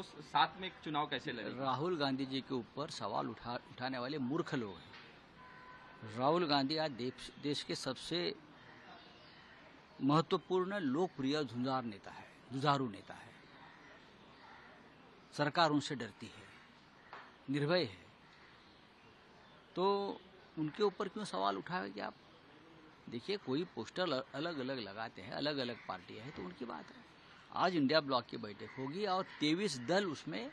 साथ में चुनाव कैसे लड़ेगा? राहुल गांधी जी के ऊपर सवाल उठाने वाले मूर्ख लोग हैं। राहुल गांधी आज देश के सबसे महत्वपूर्ण लोकप्रिय जुझारू नेता है। सरकार उनसे डरती है, निर्भय है, तो उनके ऊपर क्यों सवाल उठाएंगे आप? देखिए, कोई पोस्टर अलग अलग लगाते हैं, अलग अलग पार्टियां हैं, तो उनकी बात है। आज इंडिया ब्लॉक की बैठक होगी और 23 दल उसमें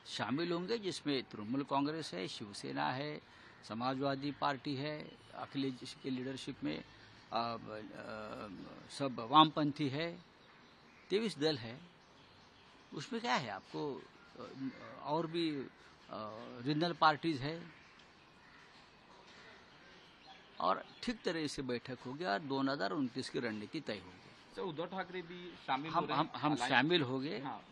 शामिल होंगे, जिसमें तृणमूल कांग्रेस है, शिवसेना है, समाजवादी पार्टी है, अखिलेश जी के लीडरशिप में सब वामपंथी है, 23 दल है। उसमें क्या है, आपको और भी रीजनल पार्टीज है, और ठीक तरह से बैठक होगी और 2029 की रणनीति तय होगी। सर, उद्धव ठाकरे भी शामिल हो रहे हैं? हम शामिल हो गए, हाँ,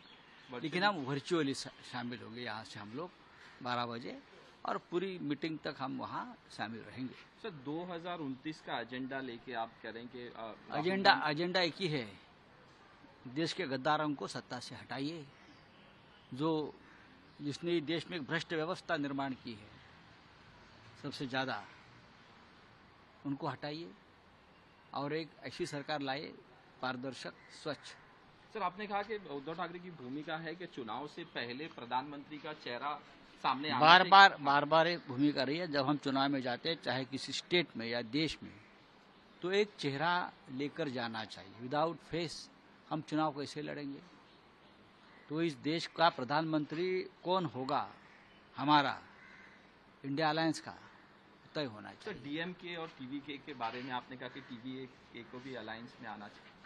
लेकिन हम वर्चुअली शामिल हो गए। यहाँ से हम लोग 12 बजे और पूरी मीटिंग तक हम वहाँ शामिल रहेंगे। सर, 2029 का एजेंडा लेके आप कह रहे हैं कि एजेंडा एक ही है, देश के गद्दारों को सत्ता से हटाइए, जिसने देश में एक भ्रष्ट व्यवस्था निर्माण की है सबसे ज्यादा, उनको हटाइए और एक ऐसी सरकार लाए पारदर्शक, स्वच्छ। सर, आपने कहा कि उद्धव ठाकरे की भूमिका है कि चुनाव से पहले प्रधानमंत्री का चेहरा सामने बार बार एक भूमिका रही है। जब हम चुनाव में जाते हैं, चाहे किसी स्टेट में या देश में, तो एक चेहरा लेकर जाना चाहिए। विदाउट फेस हम चुनाव कैसे लड़ेंगे? तो इस देश का प्रधानमंत्री कौन होगा, हमारा इंडिया अलायंस का तय होना चाहिए। सर, डीएमके और टीवीके के बारे में आपने कहा कि टीवीके को भी अलायंस में आना चाहिए।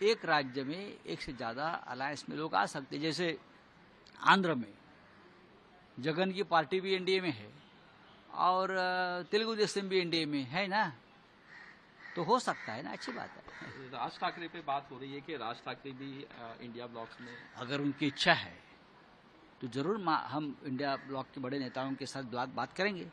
एक राज्य में एक से ज्यादा अलायंस में लोग आ सकते हैं। जैसे आंध्र में जगन की पार्टी भी एनडीए में है और तेलुगु देशम भी एनडीए में है ना, तो हो सकता है ना, अच्छी बात है। राज ठाकरे पे बात हो रही है कि राज ठाकरे भी इंडिया ब्लॉक में, अगर उनकी इच्छा है तो जरूर हम इंडिया ब्लॉक के बड़े नेताओं के साथ बात करेंगे।